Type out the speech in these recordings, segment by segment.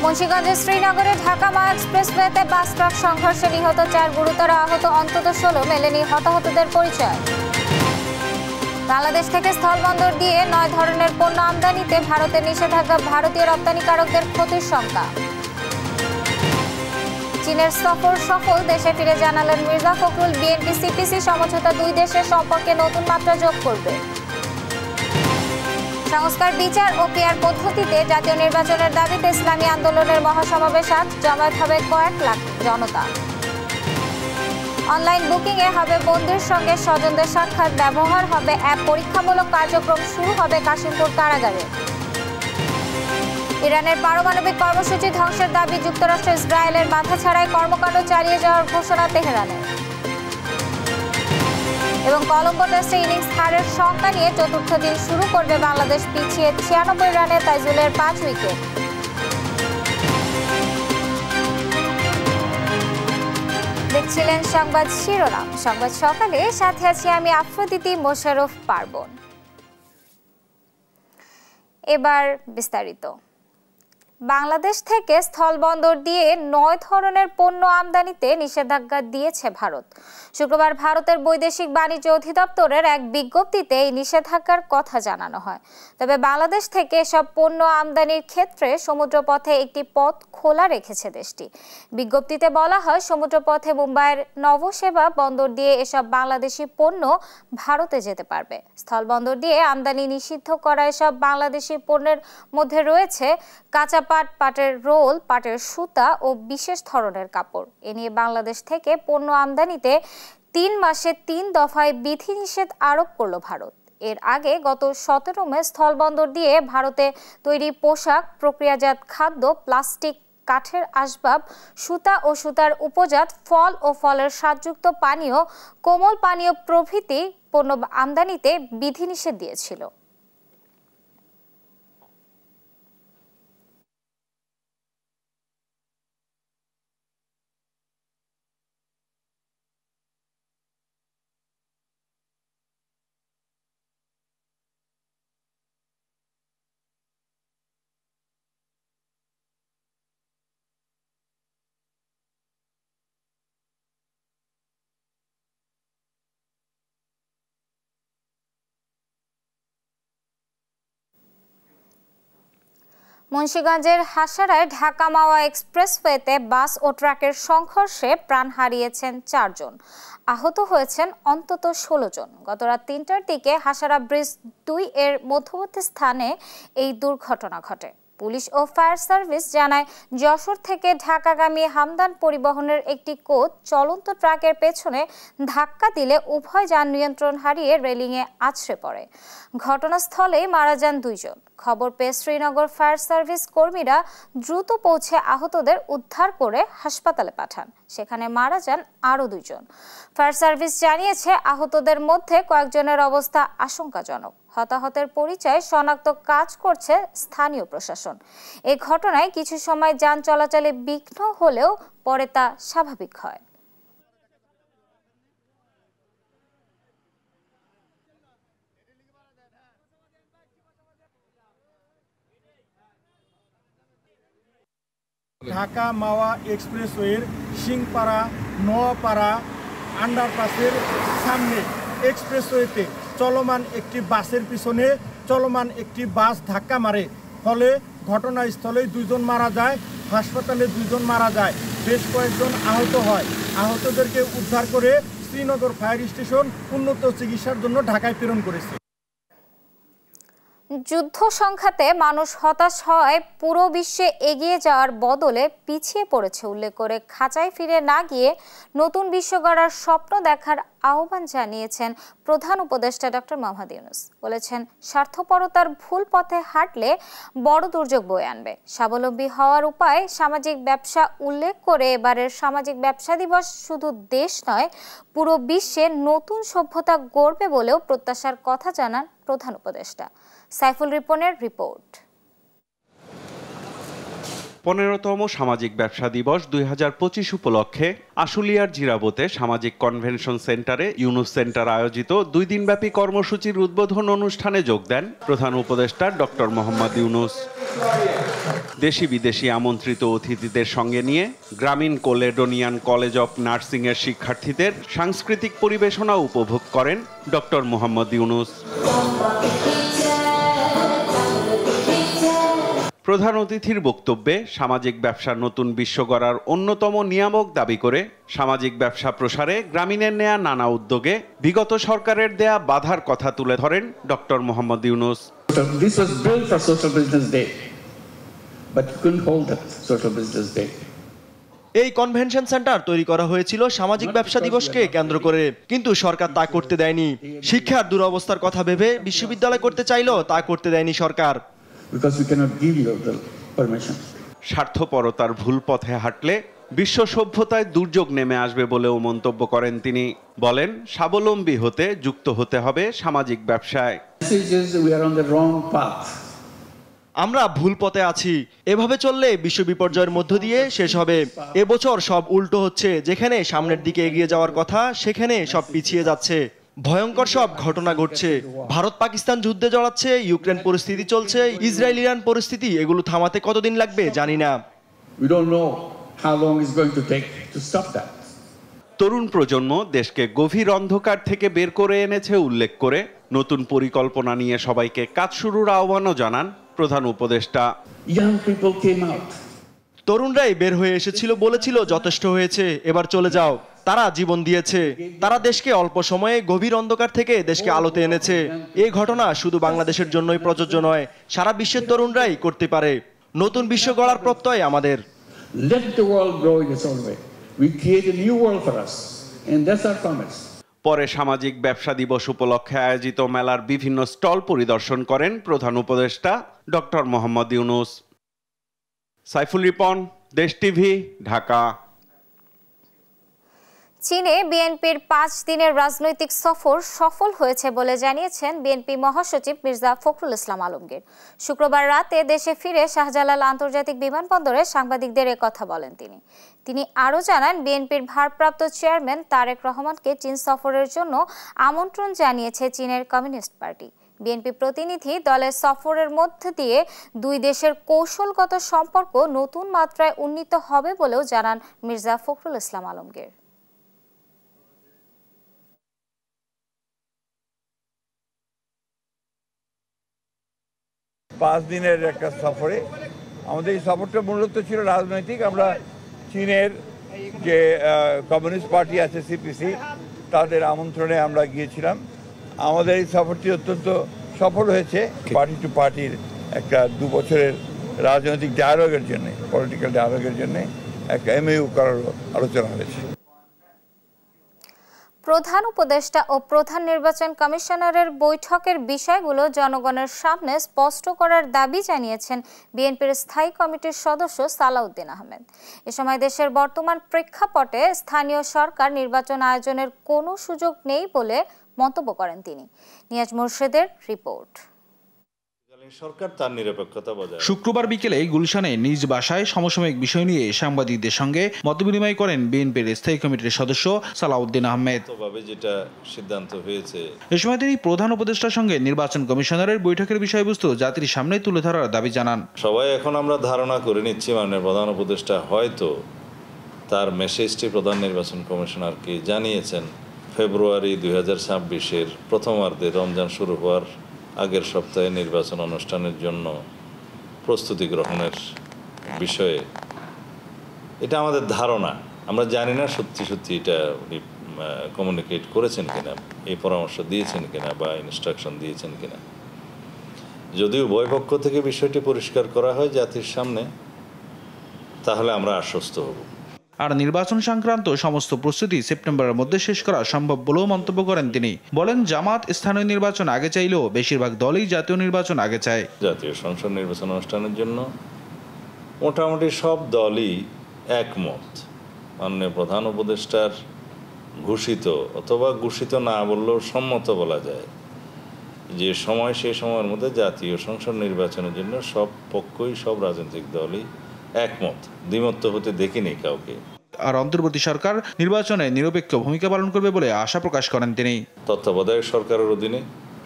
মুন্সিগঞ্জের শ্রীনগরে ঢাকা মাওয়া এক্সপ্রেসওয়েতে bus truck সংঘর্ষে নিহত 4, গুরুতর আহত অন্তত 16, মেলেনি হতাহতদের পরিচয়। বাংলাদেশ থেকে স্থলবন্দর দিয়ে 9 ধরনের পণ্য আমদানিতে ভারতের নিষেধাজ্ঞা, ভারতীয় রপ্তানিকারকদের ক্ষতির শঙ্কা। চীনের সফর সফল, দেশে ফিরে জানালেন মির্জা ফখরুল, বিএনপি সিপিসি সমঝোতা 2 দেশের সম্পর্কে নতুন মাত্রা যোগ করবে। সংস্কার, বিচার ও পিআর পদ্ধতিতে জাতীয় নির্বাচনের দাবিতে ইসলামী আন্দোলনের মহাসমাবেশ আজ, জমায়েত হবে কয়েক লাখ জনতা। অনলাইন বুকিংয়ে হবে বন্ধুর সঙ্গে স্বজনদের সাক্ষাৎ, ব্যবহার হবে অ্যাপ, পরীক্ষামূলক কার্যক্রম শুরু হবে কাশিমপুর কারাগারে। ইরানের পারমাণবিক কর্মসূচি ধ্বংসের দাবি, যুক্তরাষ্ট্র ইসরায়েলের বাধা ছাড়াই কর্মকাণ্ড চালিয়ে যাওয়ার ঘোষণা তেহরানের। এবং কলম্বো টেস্টে ইনিংস হারের শঙ্কা নিয়ে চতুর্থ দিন শুরু করবে বাংলাদেশ, পিছিয়ে 96 রানে তাইজুলের 5 উইকেট। দেখছিলেন সংবাদ শিরোনাম, সংবাদ সকালে, সাথে আছি আমি আফ্রোদিতি মোশাররফ পার্বণ। এবার বিস্তারিত। বাংলাদেশ থেকে স্থলবন্দর দিয়ে 9 ধরনের পণ্য আমদানিতে নিষেধাজ্ঞা দিয়েছে ভারত। শুক্রবার ভারতের বৈদেশিক বাণিজ্য অধিদপ্তরের এক বিজ্ঞপ্তিতে এই নিষেধাজ্ঞার কথা জানানো হয়। তবে বাংলাদেশ থেকে এসব পণ্য আমদানির ক্ষেত্রে সমুদ্রপথে একটি পথ খোলা রেখেছে দেশটি। বিজ্ঞপ্তিতে বলা হয়, সমুদ্রপথে মুম্বাইয়ের নভোসেবা বন্দর দিয়ে এসব বাংলাদেশি পণ্য ভারতে যেতে পারবে। স্থলবন্দর দিয়ে আমদানি নিষিদ্ধ করা এসব বাংলাদেশি পণ্যের মধ্যে রয়েছে কাঁচা পাট, পাটের রোল, পাটের সুতা ও বিশেষ ধরনের কাপড়। এ নিয়ে বাংলাদেশ থেকে পণ্য আমদানিতে 3 মাসে 3 দফায় বিধিনিষেধ আরোপ করল ভারত। এর আগে গত 17 মে স্থলবন্দর দিয়ে ভারতে তৈরি পোশাক, প্রক্রিয়াজাত খাদ্য, প্লাস্টিক, কাঠের আসবাব, সুতা ও সুতার উপজাত, ফল ও ফলের স্বাদযুক্ত পানীয়, কোমল পানীয় প্রভৃতি পণ্য আমদানিতে বিধিনিষেধ দিয়েছিল। মুন্সিগঞ্জের হাসারায় ঢাকা মাওয়া এক্সপ্রেসওয়েতে বাস ও ট্রাকের সংঘর্ষে প্রাণ হারিয়েছেন 4 জন, আহত হয়েছেন অন্তত 16 জন। গত রাত 3টার দিকে হাসারা ব্রিজ 2 এর মধ্যবর্তী স্থানে এই দুর্ঘটনা ঘটে। পুলিশ ও ফায়ার সার্ভিস জানায়, যশোর থেকে ঢাকাগামী হামদান পরিবহনের একটি কোচ চলন্ত ট্রাকের পেছনে ধাক্কা দিলে উভয় যান নিয়ন্ত্রণ হারিয়ে রেলিংয়ে আছড়ে পড়ে। ঘটনাস্থলেই মারা যান 2 জন। খবর পেয়ে শ্রীনগর ফায়ার সার্ভিস কর্মীরা দ্রুত পৌঁছে আহতদের উদ্ধার করে হাসপাতালে পাঠান। সেখানে মারা যান আরও 2 জন। ফায়ার সার্ভিস জানিয়েছে, আহতদের মধ্যে কয়েকজনের অবস্থা আশঙ্কাজনক। হতাহতের পরিচয় শনাক্ত কাজ করছে স্থানীয় প্রশাসন। এই ঘটনায় কিছু সময় যান চলাচলে বিঘ্ন হলেও পরে তা স্বাভাবিক হয়। ঢাকা মাওয়া এক্সপ্রেসওয়ের সিংপাড়া নোয়াপাড়া আন্ডারপাসের সামনে এক্সপ্রেসওয়েতে চলমান একটি বাসের পিছনে চলমান একটি বাস ধাক্কা মারে। ফলে ঘটনাস্থলেই 2 জন মারা যায়, হাসপাতালে 2 জন মারা যায়, বেশ কয়েকজন আহত হয়। আহতদেরকে উদ্ধার করে শ্রীনগর ফায়ার স্টেশন উন্নত চিকিৎসার জন্য ঢাকায় প্রেরণ করেছে। যুদ্ধ সংঘাতে মানুষ হতাশ হয়, পুরো বিশ্বে এগিয়ে যাওয়ার বদলে পিছিয়ে পড়েছে উল্লেখ করে খাঁচায় ফিরে না গিয়ে নতুন বিশ্ব গড়ার স্বপ্ন দেখার আহ্বান জানিয়েছেন প্রধান উপদেষ্টা ডক্টর মোহাম্মদ ইউনূস। বলেছেন, স্বার্থপরতার ভুল পথে হাঁটলে বড় দুর্যোগ বয়ে আনবে। স্বাবলম্বী হওয়ার উপায় সামাজিক ব্যবসা উল্লেখ করে এবারের সামাজিক ব্যবসা দিবস শুধু দেশ নয়, পুরো বিশ্বে নতুন সভ্যতা গড়বে বলেও প্রত্যাশার কথা জানান প্রধান উপদেষ্টা। সাইফুল রিপনের রিপোর্ট। 15তম সামাজিক ব্যবসা দিবস 2025 উপলক্ষে আশুলিয়ার জিরাবতে সামাজিক কনভেনশন সেন্টারে ইউনুস সেন্টার আয়োজিত 2 দিনব্যাপী কর্মসূচির উদ্বোধন অনুষ্ঠানে যোগ দেন প্রধান উপদেষ্টা ডক্টর মোহাম্মদ ইউনুস। দেশি বিদেশি আমন্ত্রিত অতিথিদের সঙ্গে নিয়ে গ্রামীণ কোলেডোনিয়ান কলেজ অব নার্সিং এর শিক্ষার্থীদের সাংস্কৃতিক পরিবেশনা উপভোগ করেন ডক্টর মোহাম্মদ ইউনুস। প্রধান অতিথির বক্তব্যে সামাজিক ব্যবসার নতুন বিশ্ব গড়ার অন্যতম নিয়ামক দাবি করে সামাজিক ব্যবসা প্রসারে গ্রামীণের নেয়া নানা উদ্যোগে বিগত সরকারের দেয়া বাধার কথা তুলে ধরেন doctor Mohammad Yunus. This was built for Social Business Day, but you couldn't hold that Social Business Day. এই কনভেনশন সেন্টার তৈরি করা হয়েছিল সামাজিক ব্যবসা দিবসকে কেন্দ্র করে, কিন্তু সরকার তা করতে দেয়নি। শিক্ষার দুরবস্থার কথা ভেবে বিশ্ববিদ্যালয় করতে চাইলেও তা করতে দেয়নি সরকার। Because we cannot give you the permission. স্বার্থপরতার ভুল পথে হাঁটলে বিশ্ব সভ্যতায় দুর্যোগ নেমে আসবে বলেও মন্তব্য করেন তিনি। বলেন, স্বাবলম্বী হতে যুক্ত হতে হবে সামাজিক ব্যবসায়। আমরা ভুল পথে আছি, এভাবে চললে বিশ্ব বিপর্যয়ের মধ্য দিয়ে শেষ হবে। এবছর সব উল্টো হচ্ছে, যেখানে সামনের দিকে এগিয়ে যাওয়ার কথা সেখানে সব পিছিয়ে যাচ্ছে। ভয়ঙ্কর সব ঘটনা ঘটছে। ভারত পাকিস্তান যুদ্ধে জড়াচ্ছে, ইউক্রেন পরিস্থিতি চলছে, ইসরায়েল ইরান পরিস্থিতি, এগুলো থামাতে কতদিন লাগবে জানি না। তরুণ প্রজন্ম দেশকে গভীর অন্ধকার থেকে বের করে এনেছে উল্লেখ করে নতুন পরিকল্পনা নিয়ে সবাইকে কাজ শুরুর আহ্বানও জানান প্রধান উপদেষ্টা। তরুণরাই বের হয়ে এসেছিল, বলেছিল যথেষ্ট হয়েছে, এবার চলে যাও। তারা জীবন দিয়েছে, তারা দেশকে অল্প সময়ে গভীর অন্ধকার থেকে দেশকে আলোতে এনেছে। এই ঘটনা শুধু বাংলাদেশের জন্যই প্রযোজ্য নয়, সারা বিশ্বের তরুণরাই করতে পারে। নতুন বিশ্ব গড়ার প্রত্যয় আমাদের। পরে সামাজিক ব্যবসা দিবস উপলক্ষে আয়োজিত মেলার বিভিন্ন স্টল পরিদর্শন করেন প্রধান উপদেষ্টা ডক্টর মোহাম্মদ ইউনুস। সাইফুল রিপন, দেশ টিভি, ঢাকা। চীনে বিএনপির 5 দিনের রাজনৈতিক সফর সফল হয়েছে বলে জানিয়েছেন বিএনপি মহাসচিব মির্জা ফখরুল ইসলাম আলমগীর। শুক্রবার রাতে দেশে ফিরে শাহজালাল আন্তর্জাতিক বিমানবন্দরে সাংবাদিকদের কথা বলেন তিনি আরও জানান, বিএনপির ভারপ্রাপ্ত চেয়ারম্যান তারেক রহমানকে চীন সফরের জন্য আমন্ত্রণ জানিয়েছে চীনের কমিউনিস্ট পার্টি। বিএনপি প্রতিনিধি দলের সফরের মধ্য দিয়ে দুই দেশের কৌশলগত সম্পর্ক নতুন মাত্রায় উন্নীত হবে বলেও জানান মির্জা ফখরুল ইসলাম আলমগীর। 5 দিনের একটা সফরে আমাদের এই সফরটা মূলত ছিল রাজনৈতিক। আমরা চীনের যে কমিউনিস্ট পার্টি আছে সিপিসি, তাদের আমন্ত্রণে আমরা গিয়েছিলাম। আমাদের এই সফরটি অত্যন্ত সফল হয়েছে। পার্টি টু পার্টির একটা 2 বছরের রাজনৈতিক ডায়ালগের জন্য, পলিটিক্যাল ডায়ালগের জন্য একটা এমইউ করার আলোচনা হয়েছে। প্রধান উপদেষ্টা ও প্রধান নির্বাচন কমিশনারের বৈঠকের বিষয়গুলো জনগণের সামনে স্পষ্ট করার দাবি জানিয়েছেন বিএনপির স্থায়ী কমিটির সদস্য সালাউদ্দিন আহমেদ। এ সময় দেশের বর্তমান প্রেক্ষাপটে স্থানীয় সরকার নির্বাচন আয়োজনের কোনো সুযোগ নেই বলে মন্তব্য করেন তিনি। নিয়াজ মুর্শেদের রিপোর্ট। সরকার তার নিরপেক্ষতা বজায়। শুক্রবার বিকেলে গুলশানে নিজ বাসায় সমসাময়িক বিষয় নিয়ে সাংবাদিকদের সঙ্গে মতবিনিময় করেন বিএনপির স্থায়ী কমিটির সদস্য সালাউদ্দিন আহমেদ। যেটা সিদ্ধান্ত হয়েছে, এ সময় তিনি প্রধান উপদেষ্টার সঙ্গে নির্বাচন কমিশনারের বৈঠকের বিষয়বস্তু জাতির সামনে তুলে ধরার দাবি জানান। সবাই এখন আমরা ধারণা করে নিচ্ছি মাননীয় প্রধান উপদেষ্টা হয়তো তার মেসেজটি প্রধান নির্বাচন কমিশনারকে জানিয়েছেন ফেব্রুয়ারি 2026-এর প্রথমার্ধে রমজান শুরু হওয়ার আগের সপ্তাহে নির্বাচন অনুষ্ঠানের জন্য প্রস্তুতি গ্রহণের বিষয়ে। এটা আমাদের ধারণা, আমরা জানি না সত্যি এটা উনি কমিউনিকেট করেছেন কিনা, এই পরামর্শ দিয়েছেন কিনা বা ইনস্ট্রাকশন দিয়েছেন কিনা। যদিও উভয় পক্ষ থেকে বিষয়টি পরিষ্কার করা হয় জাতির সামনে, তাহলে আমরা আশ্বস্ত হব। আর নির্বাচন সংক্রান্ত সমস্ত প্রস্তুতি সেপ্টেম্বরের মধ্যে শেষ করা সম্ভব বলেও মন্তব্য করেন তিনি। বলেন, জামাত স্থানীয় নির্বাচন আগে চাইলেও বেশিরভাগ দলই জাতীয় নির্বাচন আগে চায়। জাতীয় সংসদ নির্বাচন অনুষ্ঠানের জন্য মোটামুটি সব দলই একমত। মাননীয় প্রধান উপদেষ্টার ঘোষিত অথবা ঘোষিত না বললেও সম্মত বলা যায় যে সময় সেই সময়ের মধ্যে জাতীয় সংসদ নির্বাচনের জন্য সব পক্ষই, সব রাজনৈতিক দলই একমত, দ্বিমত হতে দেখিনি কাউকে। আর অন্তর্বর্তী সরকার নির্বাচনে নিরপেক্ষ ভূমিকা পালন করবে বলে আশা প্রকাশ করেন তিনি। তত্ত্বাবধায়ক সরকারের অধীনে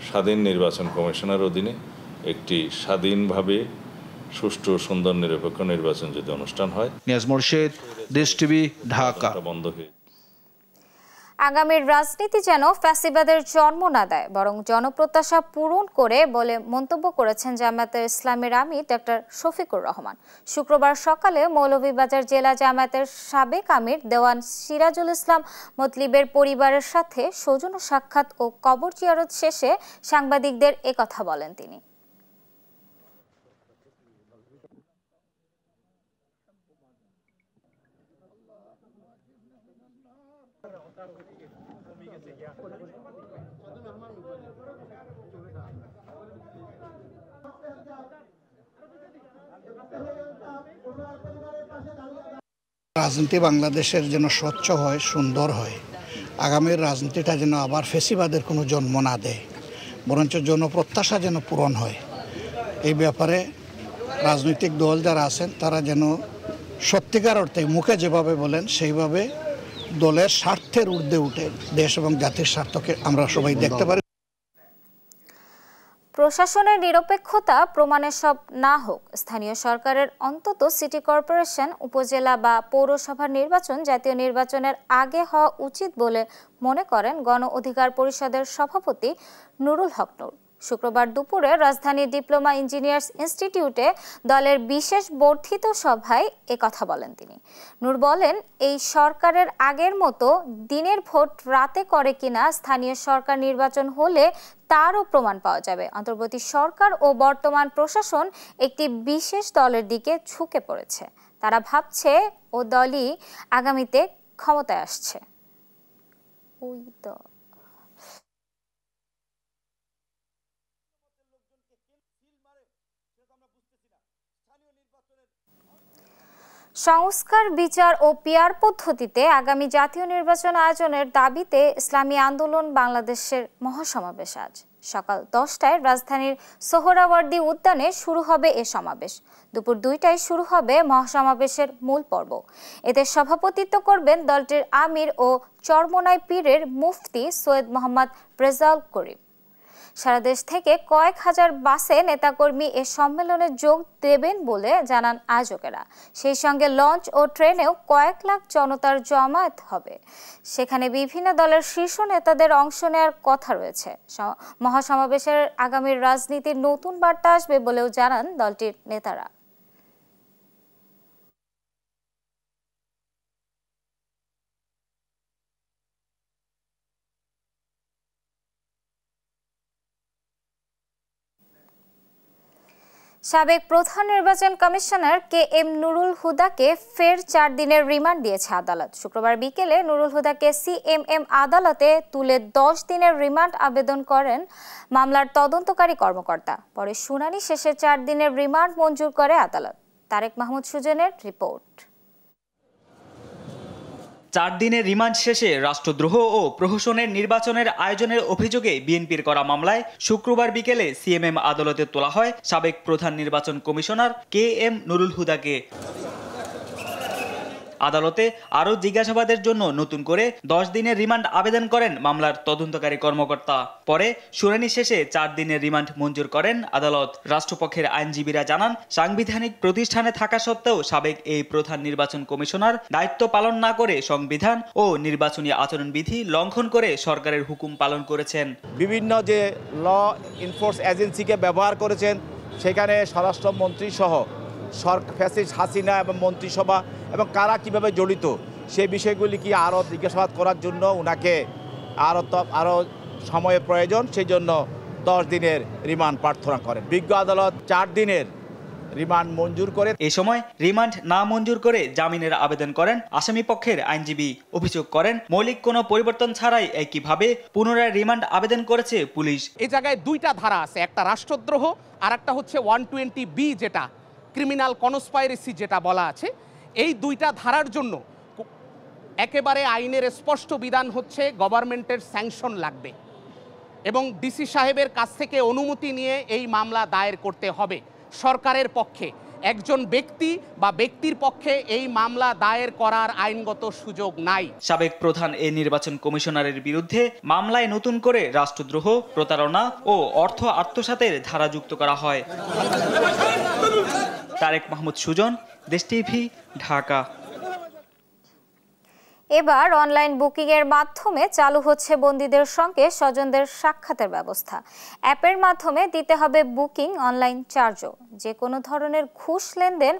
স্বাধীন নির্বাচন কমিশনের অধীনে একটি স্বাধীনভাবে সুষ্ঠু সুন্দর নিরপেক্ষ নির্বাচন যদি অনুষ্ঠান হয়। নিয়াজ মোরশেদ, দেশ টিভি, ঢাকা। বন্ধ হয়ে আগামীর রাজনীতি যেন ফ্যাসিবাদের জন্ম না দেয়, বরং জনপ্রত্যাশা পূরণ করে বলে মন্তব্য করেছেন জামায়াতে ইসলামীর আমির ডক্টর শফিকুর রহমান। শুক্রবার সকালে মৌলভীবাজার জেলা জামায়াতের সাবেক আমির দেওয়ান সিরাজুল ইসলাম মতলিবের পরিবারের সাথে সৌজন্য সাক্ষাৎ ও কবর জিয়ারত শেষে সাংবাদিকদের একথা বলেন তিনি। রাজনীতি বাংলাদেশের যেন স্বচ্ছ হয়, সুন্দর হয়, আগামীর রাজনীতিটা যেন আবার ফেসিবাদের কোনো জন্ম না দেয়, বরঞ্চ জনপ্রত্যাশা যেন পূরণ হয়। এই ব্যাপারে রাজনৈতিক দল যারা আছেন তারা যেন সত্যিকার অর্থে মুখে যেভাবে বলেন সেইভাবে দলের স্বার্থের ঊর্ধ্বে উঠে দেশ এবং জাতির স্বার্থকে আমরা সবাই দেখতে পারি। প্রশাসনের নিরপেক্ষতা প্রমাণে সব না হোক, স্থানীয় সরকারের অন্তত সিটি কর্পোরেশন, উপজেলা বা পৌরসভার নির্বাচন জাতীয় নির্বাচনের আগে হওয়া উচিত বলে মনে করেন গণ অধিকার পরিষদের সভাপতি নুরুল হক নূর। শুক্রবার দুপুরে রাজধানীর ডিপ্লোমা ইঞ্জিনিয়ার্স ইনস্টিটিউটে দলের বিশেষ বর্ধিত সভায় একথা বলেন তিনি। নূর বলেন, এই সরকারের আগের মতো দিনের ভোট রাতে করে কিনা স্থানীয় সরকার নির্বাচন হলে তারও প্রমাণ পাওয়া যাবে। অন্তর্বর্তী সরকার ও বর্তমান প্রশাসন একটি বিশেষ দলের দিকে ঝুঁকে পড়েছে। তারা ভাবছে ও দলই আগামীতে ক্ষমতায় আসছে। সংস্কার, বিচার ও পিয়ার পদ্ধতিতে আগামী জাতীয় নির্বাচন আয়োজনের দাবিতে ইসলামী আন্দোলন বাংলাদেশের মহাসমাবেশ আজ সকাল 10টায় রাজধানীর সোহরাওয়ার্দী উদ্যানে শুরু হবে এ সমাবেশ। দুপুর 2টায় শুরু হবে মহাসমাবেশের মূল পর্ব। এতে সভাপতিত্ব করবেন দলটির আমির ও চরমোনাই পীরের মুফতি সৈয়দ মোহাম্মদ রেজাউল করিম। সারা দেশ থেকে কয়েক হাজার বাসে নেতাকর্মী এ সম্মেলনে যোগ দেবেন বলে জানান আয়োজকেরা। সেই সঙ্গে লঞ্চ ও ট্রেনেও কয়েক লাখ জনতার জমায়েত হবে। সেখানে বিভিন্ন দলের শীর্ষ নেতাদের অংশ নেওয়ার কথা রয়েছে। মহাসমাবেশের আগামীর রাজনীতির নতুন বার্তা আসবে বলেও জানান দলটির নেতারা। সাবেক প্রধান নির্বাচন কমিশনার KM নুরুল হুদাকে ফের 4 দিনের রিমান্ড দিয়েছে আদালত। শুক্রবার বিকেলে নুরুল হুদাকে CMM আদালতে তুলে 10 দিনের রিমান্ড আবেদন করেন মামলার তদন্তকারী কর্মকর্তা। পরে শুনানি শেষে 4 দিনের রিমান্ড মঞ্জুর করে আদালত। তারেক মাহমুদ সুজনের রিপোর্ট। 4 দিনের রিমান্ড শেষে রাষ্ট্রদ্রোহ ও প্রহসনের নির্বাচনের আয়োজনের অভিযোগে বিএনপির করা মামলায় শুক্রবার বিকেলে CMM আদালতে তোলা হয় সাবেক প্রধান নির্বাচন কমিশনার KM নুরুল হুদাকে। আদালতে আরও জিজ্ঞাসাবাদের জন্য নতুন করে 10 দিনের রিমান্ড আবেদন করেন মামলার তদন্তকারী কর্মকর্তা। পরে শুনানি শেষে 4 দিনের রিমান্ড মঞ্জুর করেন আদালত। রাষ্ট্রপক্ষের আইনজীবীরা জানান, সাংবিধানিক প্রতিষ্ঠানে থাকা সত্ত্বেও সাবেক এই প্রধান নির্বাচন কমিশনার দায়িত্ব পালন না করে সংবিধান ও নির্বাচনী আচরণবিধি লঙ্ঘন করে সরকারের হুকুম পালন করেছেন। বিভিন্ন যে ল এনফোর্স এজেন্সিকে ব্যবহার করেছেন, সেখানে স্বরাষ্ট্রমন্ত্রী সহ ফ্যাসিস্ট হাসিনা এবং মন্ত্রিসভা এবং কারা কিভাবে জড়িত সেই বিষয়গুলি কি আরও জিজ্ঞাসাবাদ করার জন্য ওনাকে আরও সময়ের প্রয়োজন, সেই জন্য 10 দিনের রিমান্ড প্রার্থনা করেন। বিজ্ঞ আদালত 4 দিনের রিমান্ড মঞ্জুর করে। এ সময় রিমান্ড না মঞ্জুর করে জামিনের আবেদন করেন আসামি পক্ষের আইনজীবী। অভিযোগ করেন, মৌলিক কোনো পরিবর্তন ছাড়াই একইভাবে পুনরায় রিমান্ড আবেদন করেছে পুলিশ। এই জায়গায় 2টা ধারা আছে, একটা রাষ্ট্রদ্রোহ আর একটা হচ্ছে 120B, যেটা ক্রিমিনাল কনস্পাইরেসি যেটা বলা আছে। এই 2টা ধারার জন্য একেবারে আইনের স্পষ্ট বিধান হচ্ছে গভর্নমেন্টের স্যাংশন লাগবে এবং ডিসি সাহেবের কাছ থেকে অনুমতি নিয়ে এই মামলা দায়ের করতে হবে সরকারের পক্ষে। একজন ব্যক্তি বা ব্যক্তির পক্ষে এই মামলা দায়ের করার আইনগত সুযোগ নাই। সাবেক প্রধান এই নির্বাচন কমিশনারের বিরুদ্ধে মামলায় নতুন করে রাষ্ট্রদ্রোহ, প্রতারণা ও অর্থ আত্মসাতের ধারা যুক্ত করা হয়। তারেক মাহমুদ সুজন, দেশ টিভি, ঢাকা। এবার অনলাইন বুকিং এর মাধ্যমে চালু হচ্ছে বন্দীদের সঙ্গে স্বজনদের সাক্ষাতের ব্যবস্থা। অ্যাপের মাধ্যমে দিতে হবে বুকিং অনলাইন চার্জও। যে কোনো ধরনের ঘুষ লেনদেন,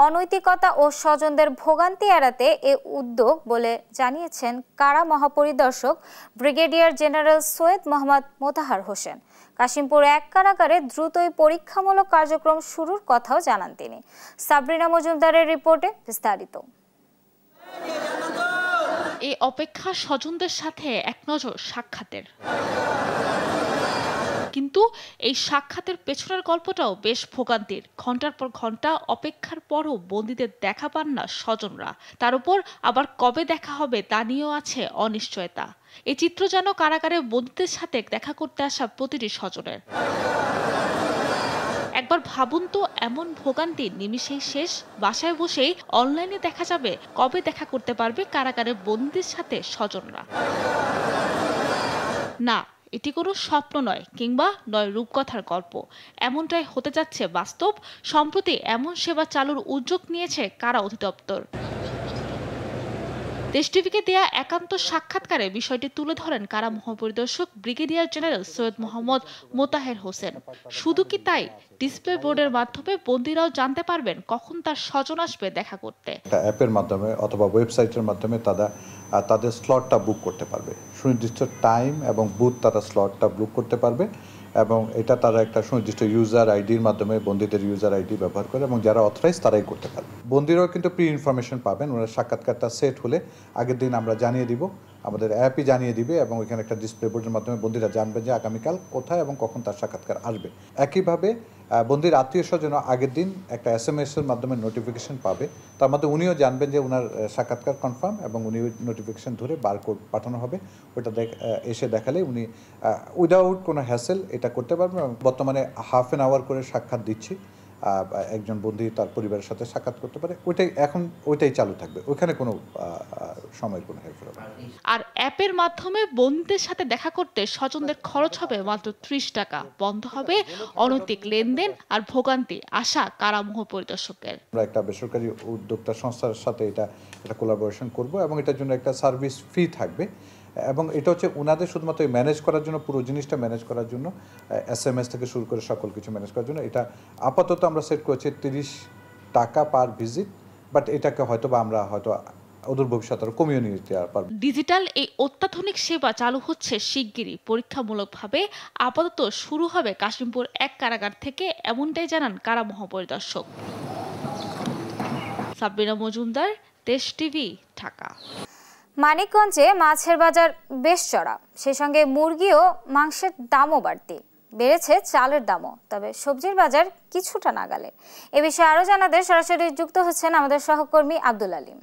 অনৈতিকতা ও স্বজনদের ভোগান্তি এড়াতে এ উদ্যোগ বলে জানিয়েছেন কারা মহাপরিদর্শক ব্রিগেডিয়ার জেনারেল সৈয়দ মোহাম্মদ মোতাহার হোসেন। কাশিমপুর 1 কারাগারে দ্রুতই পরীক্ষামূলক কার্যক্রম শুরুর কথাও জানান তিনি। সাবরিনা মজুমদারের রিপোর্টে বিস্তারিত। এই অপেক্ষা স্বজনদের সাথে এক নজর সাক্ষাতের, কিন্তু এই সাক্ষাতের পেছনের গল্পটাও বেশ ভোগান্তির। ঘন্টার পর ঘন্টা অপেক্ষার পরও বন্দীদের দেখা পান না স্বজনরা। তার উপর আবার কবে দেখা হবে তা নিয়েও আছে অনিশ্চয়তা। এই চিত্র যেন কারাগারে বন্দীদের সাথে দেখা করতে আসা প্রতিটি স্বজনের। একবার ভাবুন তো, এমন ভোগান্তি নিমিষেই শেষ। বাসায় বসেই অনলাইনে দেখা যাবে কবে দেখা করতে পারবে কারাগারে বন্দীদের সাথে স্বজনরা। না, এটি কোনো স্বপ্ন নয়, কিংবা নয় রূপকথার গল্প। এমনটাই হতে যাচ্ছে বাস্তব। সম্প্রতি এমন সেবা চালুর উদ্যোগ নিয়েছে কারা অধিদপ্তর। দেশ টিভিকে দেয়া একান্ত সাক্ষাৎকারে বিষয়টি তুলে ধরেন কারা মহাপরিদর্শক ব্রিগেডিয়ার জেনারেল সৈয়দ মোহাম্মদ মোতাহের হোসেন। শুধু কি তাই, ডিসপ্লে বোর্ডের মাধ্যমে বন্দীরাও জানতে পারবেন কখন তার স্বজন আসবে দেখা করতে। একটা অ্যাপের মাধ্যমে অথবা ওয়েবসাইটের মাধ্যমে তাদের স্লটটা বুক করতে পারবে। সুনির্দিষ্ট টাইম এবং বুথ তারা স্লটটা বুক করতে পারবে এবং এটা তারা একটা সুনির্দিষ্ট ইউজার আইডির মাধ্যমে, বন্দীদের ইউজার আইডি ব্যবহার করে, এবং যারা অথরাইজ তারাই করতে পারবে। বন্দীরাও কিন্তু প্রি ইনফরমেশন পাবেন। ওনার সাক্ষাৎকারটা সেট হলে আগের দিন আমরা জানিয়ে দিব, আমাদের অ্যাপই জানিয়ে দিবে, এবং ওইখানে একটা ডিসপ্লে বোর্ডের মাধ্যমে বন্দীরা জানবেন যে আগামীকাল কোথায় এবং কখন তার সাক্ষাৎকার আসবে। একইভাবে বন্দীর আত্মীয় স্বজন আগের দিন একটা SMS-এর মাধ্যমে নোটিফিকেশন পাবে। তার মধ্যে উনিও জানবেন যে ওনার সাক্ষাৎকার কনফার্ম, এবং উনি ওই নোটিফিকেশন ধরে বারকোড পাঠানো হবে। ওটা এসে দেখালে উনি উইদাউট কোনো হ্যাসেল এটা করতে পারবেন। বর্তমানে হাফ অ্যান আওয়ার করে সাক্ষাৎ দিচ্ছি। একজন বন্দী তার পরিবারের সাথে সাক্ষাৎ করতে পারে। ওইটাই চালু থাকবে, ওইখানে কোনো সময়ের কোনো হেরফের হবে না। আর অ্যাপের মাধ্যমে বন্দীদের সাথে দেখা করতে স্বজনদের খরচ হবে মাত্র 30 টাকা। বন্ধ হবে অনৈতিক লেনদেন আর ভোগান্তি, আশা কারা মহাপরিদর্শকের। আমরা একটা বেসরকারি উদ্যোক্তা সংস্থার সাথে এটা কোলাবোরেশন করব, এবং এটার জন্য একটা সার্ভিস ফি থাকবে, এবং এটা হচ্ছে ওনাদের শুধুমাত্র ম্যানেজ করার জন্য, পুরো জিনিসটা ম্যানেজ করার জন্য, SMS থেকে শুরু করে সকল কিছু ম্যানেজ করার জন্য। এটা আপাতত আমরা সেট করেছি 30 টাকা পার ভিজিট, বাট এটাকে আমরা অদূর ভবিষ্যতে আরো কমিয়ে নিতে পারবো। ডিজিটাল এই অত্যাধুনিক সেবা চালু হচ্ছে শিগগিরই পরীক্ষামূলকভাবে। আপাতত শুরু হবে কাশিমপুর 1 কারাগার থেকে, এমনটাই জানান কারা মহাপরিদর্শক। সাবরিনা মজুমদার, দেশ টিভি, ঢাকা। মানিকগঞ্জে মাছের বাজার বেশ চড়া, সেই সঙ্গে মুরগি ও মাংসের দামও বাড়তি। বেড়েছে চালের দামও, তবে সবজির বাজার কিছুটা নাগালে। এ বিষয়ে আরো জানাতে সরাসরি যুক্ত হচ্ছেন আমাদের সহকর্মী আব্দুল আলিম।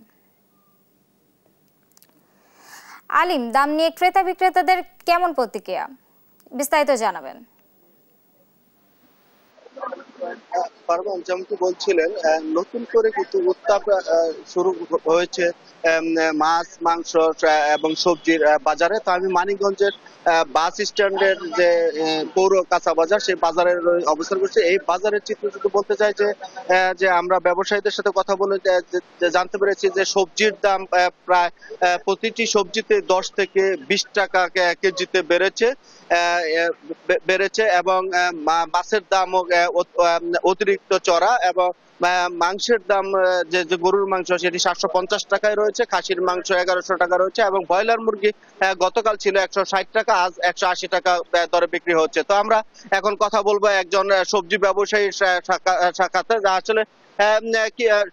আলিম, দাম নিয়ে ক্রেতা বিক্রেতাদের কেমন প্রতিক্রিয়া, বিস্তারিত জানাবেন। যেমন বলছিলেন, নতুন করে কিন্তু উত্তাপ শুরু হয়েছে মাছ, মাংস এবং সবজির বাজারে। তো আমি মানিকগঞ্জের বাস স্ট্যান্ডের যে পৌর কাঁচা বাজার, সেই বাজারের অবস্থান করছি। এই বাজারের চিত্র যদি বলতে চাই যে আমরা ব্যবসায়ীদের সাথে কথা বলে জানতে পেরেছি যে সবজির দাম প্রায় প্রতিটি সবজিতে 10 থেকে 20 টাকা কেজিতে বেড়েছে, এবং মাছের দামও অতিরিক্ত চড়া, এবং মাংসের দাম যে গরুর মাংস সেটি 750 টাকায় রয়েছে, খাসির মাংস 1100 টাকা রয়েছে, এবং ব্রয়লার মুরগি গতকাল ছিল 160 টাকা, আজ 180 টাকা দরে বিক্রি হচ্ছে। তো আমরা এখন কথা বলবো একজন সবজি ব্যবসায়ীর সাক্ষাতে, আসলে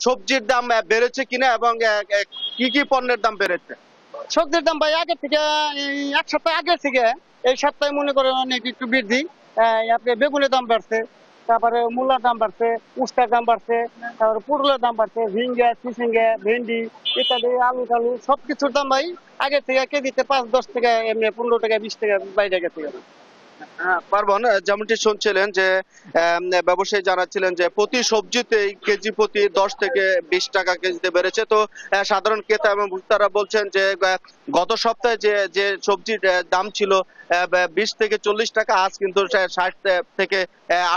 সবজির দাম বেড়েছে কিনা এবং কি কি পণ্যের দাম বেড়েছে। সবজির দাম ভাই আগের থেকে, 1 সপ্তাহ আগের থেকে এই সপ্তাহে মনে করেন অনেক একটু বৃদ্ধি। আপনি বেগুনের দাম বাড়ছে, তারপরে মূলার দাম বাড়ছে, উস্তার দাম বাড়ছে, তারপরে পটলের দাম বাড়ছে, ঝিঙ্গা, চিচিঙ্গা, ভেন্ডি ইত্যাদি, আলু টালু সবকিছুর দাম ভাই আগের থেকে কেজিতে 5-10 টাকা, এমনি 15 টাকা 20 টাকা বাইরে গেছে। পার্বণ, যেমনটি শুনছিলেন যে ব্যবসায়ী জানাচ্ছিলেন যে প্রতি সবজিতেই কেজি প্রতি 10 থেকে 20 টাকা কেজিতে বেড়েছে। তো সাধারণ ক্রেতা এবং ভোক্তারা বলছেন যে গত সপ্তাহে যে সবজির দাম ছিল 20 থেকে 40 টাকা, আজ কিন্তু 60 থেকে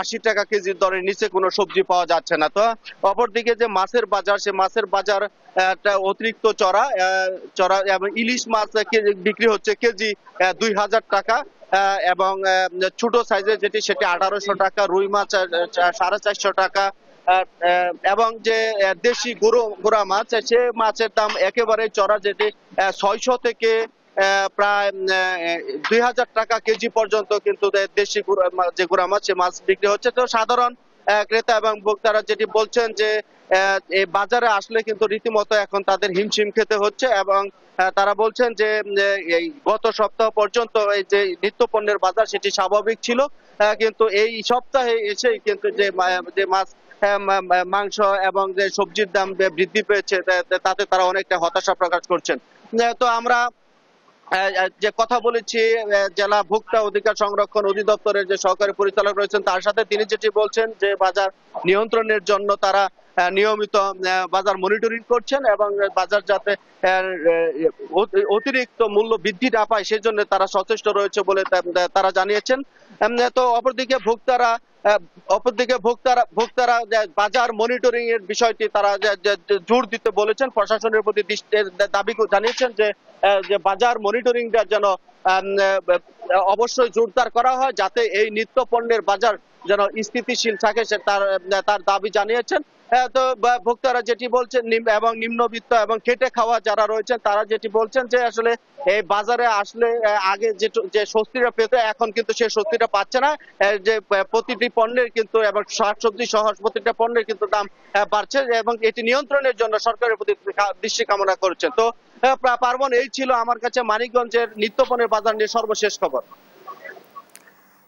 80 টাকা কেজির দরের নিচে কোনো সবজি পাওয়া যাচ্ছে না। তো অপরদিকে যে মাছের বাজার, সে মাছের বাজার অতিরিক্ত চড়া এবং ইলিশ মাছ বিক্রি হচ্ছে কেজি 2000 টাকা, এবং ছোট সাইজের যেটি সেটি 1800 টাকা, রুই মাছ 450 টাকা, এবং যে দেশি গুড়া মাছ, সে মাছের দাম একেবারে চড়া, যেটি 600 থেকে প্রায় 2000 টাকা কেজি পর্যন্ত কিন্তু দেশি যে গুড়া মাছ, সে মাছ বিক্রি হচ্ছে। তো সাধারণ ক্রেতা এবং ভোক্তারা যেটি বলছেন যে এই বাজারে আসলে কিন্তু রীতিমতো এখন তাদের হিমশিম খেতে হচ্ছে, এবং তারা বলছেন যে এই গত সপ্তাহ পর্যন্ত এই যে নিত্য পণ্যের বাজার সেটি স্বাভাবিক ছিল, কিন্তু এই সপ্তাহে এসেই কিন্তু যে মাছ, মাংস এবং যে সবজির দাম বৃদ্ধি পেয়েছে, তাতে তারা অনেকটা হতাশা প্রকাশ করছেন। তো আমরা যে কথা বলেছি জেলা ভোক্তা অধিকার সংরক্ষণ অধিদপ্তরের যে সহকারী পরিচালক রয়েছেন তার সাথে, তিনি যেটি বলছেন যে বাজার নিয়ন্ত্রণের জন্য তারা নিয়মিত বাজার মনিটরিং করছেন, এবং বাজার যাতে অতিরিক্ত মূল্য বৃদ্ধি না পায় সেজন্য তারা সচেষ্ট রয়েছে বলে তারা জানিয়েছেন। তো অপরদিকে ভোক্তারা বাজার মনিটরিং এর বিষয়টি তারা জোর দিতে বলেছেন, প্রশাসনের প্রতি দাবি জানিয়েছেন যে বাজার মনিটরিংটা যেন অবশ্যই জোরদার করা হয়, যাতে এই নিত্য পণ্যের বাজার যেন স্থিতিশীল থাকে, তার দাবি জানিয়েছেন। তো ভোক্তারা যেটি বলছেন এবং নিম্নবিত্ত এবং খেটে খাওয়া যারা রয়েছেন তারা যেটি বলছেন যে আসলে এই বাজারে আসলে আগে যে স্বস্তিটা পেত, এখন কিন্তু সেই স্বস্তিটা পাচ্ছে না, যে প্রতিটি পণ্যের কিন্তু এবং শাকসবজি সহ প্রতিটা পণ্যের কিন্তু দাম বাড়ছে, এবং এটি নিয়ন্ত্রণের জন্য সরকারের প্রতি দৃষ্টি কামনা করছেন। তো পার্বণ, এই ছিল আমার কাছে মানিকগঞ্জের নিত্যপণ্যের বাজার নিয়ে সর্বশেষ খবর।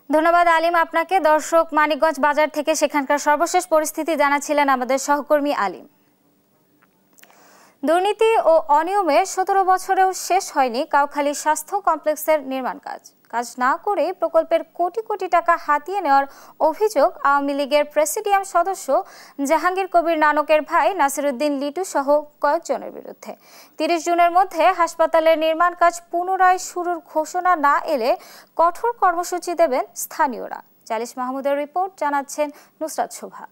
ধন্যবাদ আলিম আপনাকে। দর্শক, মানিকগঞ্জ বাজার থেকে সেখানকার সর্বশেষ পরিস্থিতি জানাচ্ছিলেন আমাদের সহকর্মী আলিম। দুর্নীতি ও অনিয়মে 17 বছরেও শেষ হয়নি কাউখালী স্বাস্থ্য কমপ্লেক্সের নির্মাণ কাজ না করে প্রকল্পের কোটি কোটি টাকা হাতিয়ে নেওয়ার অভিযোগ আওয়ামী লীগের প্রেসিডিয়াম সদস্য জাহাঙ্গীর কবির নানকের ভাই নাসিরউদ্দিন লিটু সহ কয়েকজনের বিরুদ্ধে। 30 জুনের মধ্যে হাসপাতালের নির্মাণ কাজ পুনরায় শুরুর ঘোষণা না এলে কঠোর কর্মসূচি দেবেন স্থানীয়রা। জালিস মাহমুদের রিপোর্ট, জানাচ্ছেন নুসরাত শোভা।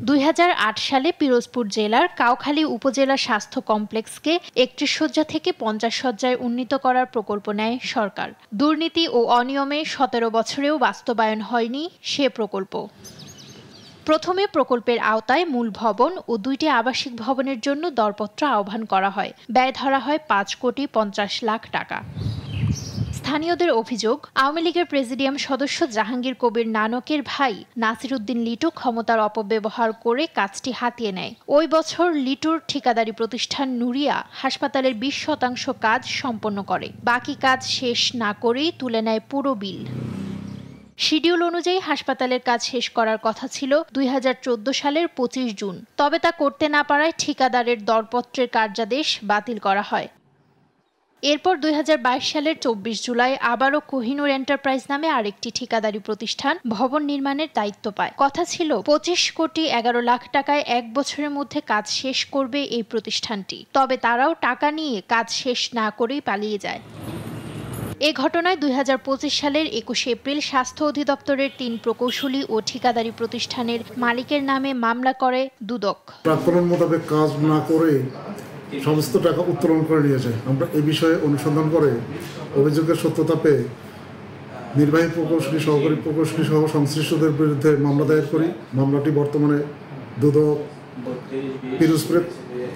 2008 সালে পিরোজপুর জেলার কাউখালী উপজেলা স্বাস্থ্য কমপ্লেক্সকে 31 শয্যা থেকে 50 শয্যায় উন্নীত করার প্রকল্প নেয় সরকার। দুর্নীতি ও অনিয়মে 17 বছরেও বাস্তবায়ন হয়নি সে প্রকল্প। প্রথমে প্রকল্পের আওতায় মূল ভবন ও 2টি আবাসিক ভবনের জন্য দরপত্র আহ্বান করা হয়। ব্যয় ধরা হয় 5,50,00,000 টাকা। স্থানীয়দের অভিযোগ, আওয়ামী লীগের প্রেসিডিয়াম সদস্য জাহাঙ্গীর কবির নানকের ভাই নাসিরউদ্দিন লিটু ক্ষমতার অপব্যবহার করে কাজটি হাতিয়ে নেয়। ওই বছর লিটুর ঠিকাদারি প্রতিষ্ঠান নুরিয়া হাসপাতালের 20% কাজ সম্পন্ন করে। বাকি কাজ শেষ না করেই তুলে নেয় পুরো বিল। শিডিউল অনুযায়ী হাসপাতালের কাজ শেষ করার কথা ছিল 2014 সালের 25 জুন। তবে তা করতে না পারায় ঠিকাদারের দরপত্রের কার্যাদেশ বাতিল করা হয়। এরপর 2022 সালের 24 জুলাই আবারও কোহিনুর এন্টারপ্রাইজ নামে আরেকটি ঠিকাদারি প্রতিষ্ঠান ভবন নির্মাণের দায়িত্ব পায়। কথা ছিল 25,11,00,000 টাকায় 1 বছরের মধ্যে কাজ শেষ করবে এই প্রতিষ্ঠানটি। তবে তারাও টাকা নিয়ে কাজ শেষ না করেই পালিয়ে যায়। এ ঘটনায় 2025 সালের 21 এপ্রিল স্বাস্থ্য অধিদপ্তরের 3 প্রকৌশলী ও ঠিকাদারি প্রতিষ্ঠানের মালিকের নামে মামলা করে দুদক। প্রাক্কলন মোতাবেক কাজ না করে সমস্ত টাকা উত্তোলন করে নিয়ে যায়। আমরা এই বিষয়ে অনুসন্ধান করে অভিযোগের সত্যতা পেয়ে নির্বাহী প্রকৌশলী, সহকারী প্রকৌশলী সহ সংশ্লিষ্টদের বিরুদ্ধে মামলা দায়ের করি। মামলাটি বর্তমানে দুদক পিরোজপুরে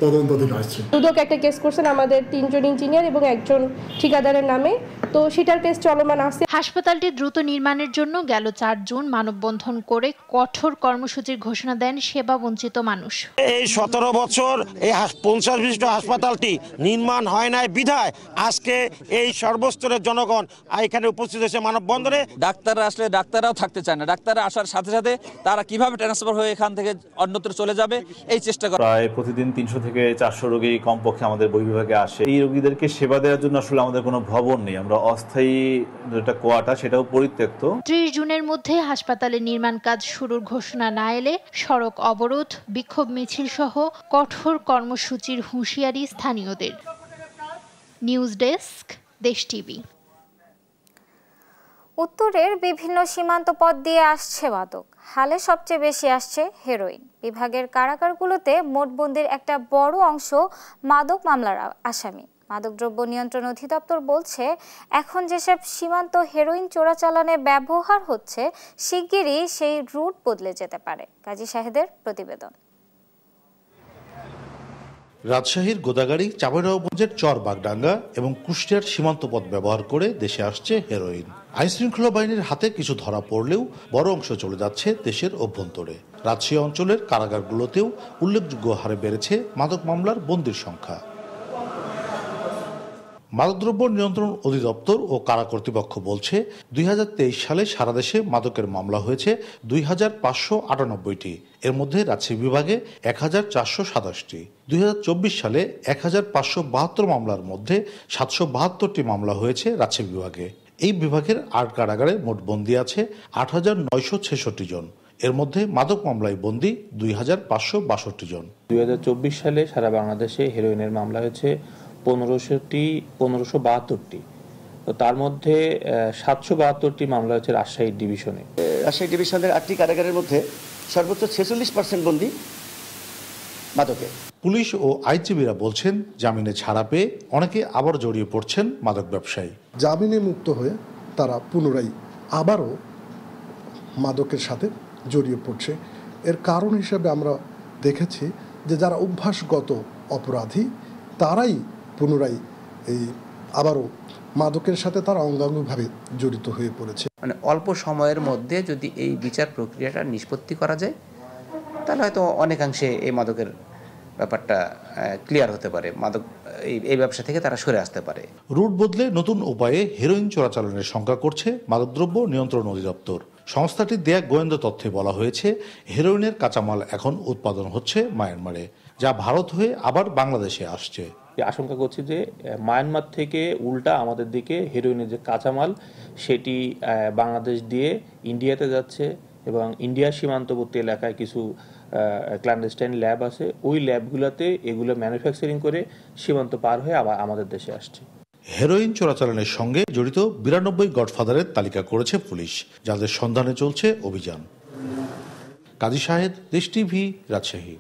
তদন্তাধীন আছে। দুদক একটা কেস করছেন আমাদের 3 জন ইঞ্জিনিয়ার এবং 1 জন ঠিকাদারের নামে, তো সেটার কেস চলমান আছে। হাসপাতালটি দ্রুত নির্মাণের জন্য গেল 4 জুন মানববন্ধন করে কঠোর কর্মসূচির ঘোষণা দেন সেবা বঞ্চিত মানুষ। এই 17 বছর এই 50 বিশিষ্ট হাসপাতালটি নির্মাণ হয় নাই বিধায় আজকে এই সর্বস্তরের জনগণ এখানে উপস্থিত হয়েছে মানববন্ধনে। ডাক্তাররা আসলে ডাক্তাররাও থাকতে চায় না। ডাক্তাররা আসার সাথে সাথে তারা কিভাবে ট্রান্সফার হয়ে এখান থেকে অন্যত্র চলে যাবে এই চেষ্টা করে। প্রায় প্রতিদিন 300 থেকে 400 রোগী কমপক্ষে আমাদের বহির্বিভাগে আসে। এই রোগীদেরকে সেবা দেওয়ার জন্য আসলে আমাদের কোনো ভবন নেই। আমরা অস্থায়ী যেটা কোয়ার্টার সেটাও পরিত্যক্ত। 30 জুনের মধ্যে হাসপাতালে নির্মাণ কাজ শুরুর ঘোষণা না এলে সড়ক অবরোধ, বিক্ষোভ মিছিল সহ কঠোর কর্মসূচির হুঁশিয়ারি স্থানীয়দের। নিউজ ডেস্ক, দেশ টিভি। উত্তরের বিভিন্ন সীমান্ত পথ দিয়ে আসছে মাদক, হালে সবচেয়ে বেশি আসছে হেরোইন। বিভাগের কারাগারগুলোতে মোটবন্দির একটা বড় অংশ মাদক মামলার আসামি। মাদকদ্রব্য নিয়ন্ত্রণ অধিদপ্তর বলছে, এখন যেসব সীমান্ত হেরোইন চোরাচালানে ব্যবহার হচ্ছে, শিগগিরই সেই রুট বদলে যেতে পারে। কাজী শাহেদের প্রতিবেদন। রাজশাহীর গোদাগাড়ি, চাঁপাইনবাবগঞ্জের চরবাগডাঙ্গা এবং কুষ্টিয়ার সীমান্ত পথ ব্যবহার করে দেশে আসছে হেরোইন। আইনশৃঙ্খলা বাহিনীর হাতে কিছু ধরা পড়লেও বড় অংশ চলে যাচ্ছে দেশের অভ্যন্তরে। রাজশাহী অঞ্চলের কারাগারগুলোতেও উল্লেখযোগ্য হারে বেড়েছে মাদক মামলার বন্দির সংখ্যা। মাদকদ্রব্য নিয়ন্ত্রণ অধিদপ্তর ও কারা কর্তৃপক্ষ বলছে, 2023 সালে সারা দেশে মাদকের মামলা হয়েছে 2598টি। এর মধ্যে রাজশাহী বিভাগে 1427টি। 2024 সালে 1572 মামলার মধ্যে 772টি মামলা হয়েছে রাজশাহী বিভাগে। এই বিভাগের 8 কারাগারে মোট বন্দী আছে 8966 জন। এর মধ্যে মাদক মামলায় বন্দী 2562 জন। 2024 সালে সারা বাংলাদেশে হেরোইনের মামলা হয়েছে 1572টি। তো তার মধ্যে 772টি মামলা হচ্ছে রাজশাহী ডিভিশনে। রাজশাহী ডিভিশনের 8টি কারাগারের মধ্যে সর্বোচ্চ 46% বন্দী মাদকে। পুলিশ ও আইনজীবীরা বলছেন, জামিনে ছাড়া পেয়ে অনেকে আবার জড়িয়ে পড়ছেন মাদক ব্যবসায়ী। জামিনে মুক্ত হয়ে তারা পুনরায় আবারও মাদকের সাথে জড়িয়ে পড়ছে। এর কারণ হিসেবে আমরা দেখেছি যে যারা অভ্যাসগত অপরাধী তারাই পুনরায় এই আবারও মাদকের সাথে তারা অঙ্গাঙ্গিভাবে জড়িত হয়ে পড়েছে। মানে অল্প সময়ের মধ্যে যদি এই বিচার প্রক্রিয়াটা নিষ্পত্তি করা যায়, তাহলে হয়তো অনেকাংশে এই মাদকের ব্যাপারটা ক্লিয়ার হতে পারে, মাদক এই ব্যবসা থেকে তারা সরে আসতে পারে। রুট বদলে নতুন উপায়ে হেরোইন চোরাচালানের শঙ্কা করছে মাদকদ্রব্য নিয়ন্ত্রণ অধিদপ্তর। সংস্থাটির দেয়া গোয়েন্দা তথ্যে বলা হয়েছে, হেরোইনের কাঁচামাল এখন উৎপাদন হচ্ছে মায়ানমারে, যা ভারত হয়ে আবার বাংলাদেশে আসছে। আশঙ্কা করছি যে মায়ানমার থেকে উল্টা আমাদের দিকে হেরোইনের যে কাঁচামাল সেটি বাংলাদেশ দিয়ে ইন্ডিয়াতে যাচ্ছে, এবং ইন্ডিয়ার সীমান্তবর্তী এলাকায় কিছু ক্ল্যান্ডেস্টাইন ল্যাব আছে, ওই ল্যাবগুলোতে এগুলো ম্যানুফ্যাকচারিং করে সীমান্ত পার হয়ে আবার আমাদের দেশে আসছে। হেরোইন চোরাচালানের সঙ্গে জড়িত 92 গডফাদারের তালিকা করেছে পুলিশ, যাদের সন্ধানে চলছে অভিযান। কাজী শাহেদ, দেশ টিভি, রাজশাহী।